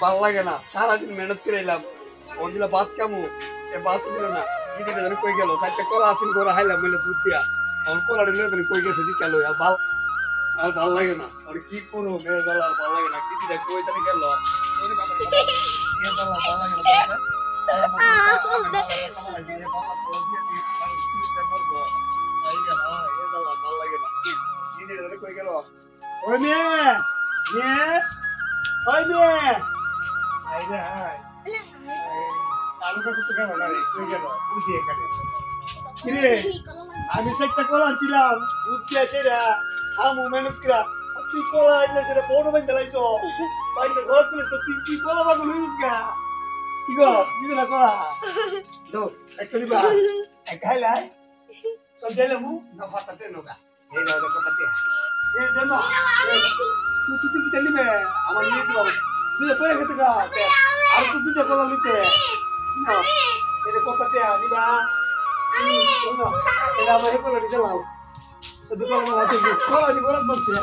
ভালো লাগে না, সারাদিন মেহনত করে এলাম, ও দিল ভাত কামু, ভাত দিল না, দিদি কই গেল, চারটা কলা আসিল করে হাইলাম মিলে দুধ দিয়া, আমার কলা দিলে কই গেছে দিকে লো, আর ভাল লাগে না, আর কি করবো মেয়ের জ্বালা, আর ভাল লাগে না, দিদিটা কই জানি গেল, কই গেল ওই মেয়ে মেয়ে ওই মেয়ে আইরে হাই কালু কাছে তো গেল না রে, কই গেল বুঝি এখানে কিরে আমি সেটা কলা আনছিলাম দুধ দিয়ে সেরা আমু মেহনত করা তুই কলা আনলে সেটা বড় ভাই দিলাইছো বাইরে ঘর তুলে তুই কলা বাগুল হইস গা কি গো দিদি না কলা তো একটা দিবা এক খাইলাই সব দিলে মু না ফাটাতে নগা এই দাও কথাতে এই দেন না তুই কি দিলি আমার নিয়ে দিও তুই পরে খেতে গা আর তুই দিতে কলা নিতে না এটা কথাতে দিবা আমি শোনো এটা আমার কলা নিতে লাও তো দোকান মা হাতে কলা দি বলদ বলছে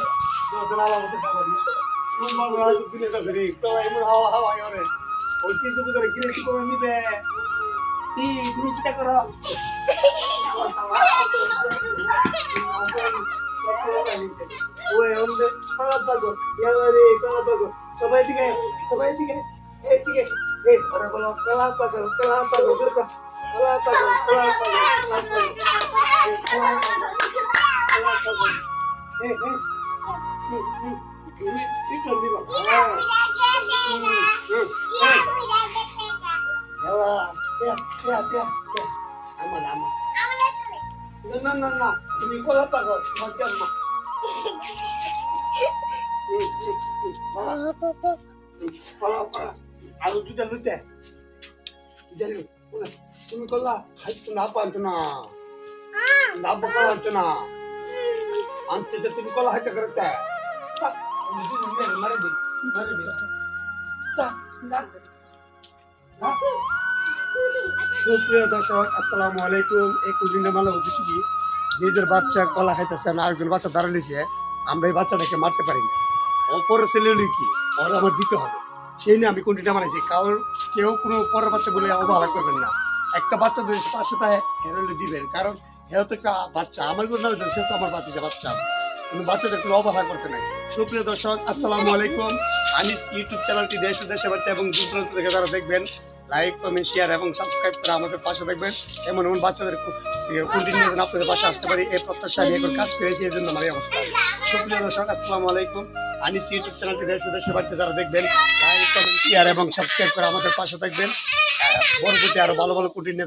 তো সালাম মত খাবার কোন বাবু আজ দিলে কাছে রে কলা এমন হাওয়া হাওয়া করে ওই কিছু বুঝারে কিরে কি করে নিবে তুমি কি করো ওই ওন্দে কলা পাগো ইয়ারে কলা পাগো সবাই দিকে এই দিকে এই ওরে বলো কলা পাগো করো কলা পাগো এই কি করবি বাবা না তুমি কলা পাগো মজা মা আলু দুটা লুটে তুমি কলা হাইতো না পারতো না লাভ কলা হচ্ছে না আনতে তুমি কলা হাইতে করতে মারে দিই সুপ্রিয় দর্শক আসসালামু আলাইকুম। এই কুজিনে মালা উদ্দেশ্য কি নিজের বাচ্চা কলা খাইতেছে না আরেকজন বাচ্চা দাঁড়ালিছে, আমরা এই বাচ্চাটাকে মারতে পারি না, অপরের ছেলে কি ওর আমার দিতে হবে, সেই নিয়ে আমি কন্টিনিউ বানাইছি। কারণ কেউ কোনো পরের বাচ্চা বলে অবহেলা করবেন না, একটা বাচ্চা যদি পাশে তাই হেরলে দিবেন, কারণ হেও তো একটা বাচ্চা আমার না সে তো আমার বাচ্চা কোনো বাচ্চাদের কোনো অবহেলা করতে নাই। সুপ্রিয় দর্শক আসসালামু আলাইকুম। আমি ইউটিউব চ্যানেলটি দেশ ও দেশে বাড়িতে এবং দূর দূরান্ত থেকে যারা দেখবেন লাইক কমেন্ট শেয়ার এবং সাবস্ক্রাইব করে আমাদের পাশে দেখবেন, এমন বাচ্চাদের কন্টিনিউ আপনাদের পাশে আসতে পারি এই প্রত্যাশা আমি এখন কাজ করেছি, এই জন্য আমার এই অবস্থা। সুপ্রিয় দর্শক আসসালামু আলাইকুম। আনিস ইউটিউব চ্যানেলটি দেশ ও দেশের বাড়িতে যারা দেখবেন লাইক কমেন্ট শেয়ার এবং সাবস্ক্রাইব করে আমাদের পাশে দেখবেন, পরবর্তী আরো ভালো ভালো কন্টিনিউ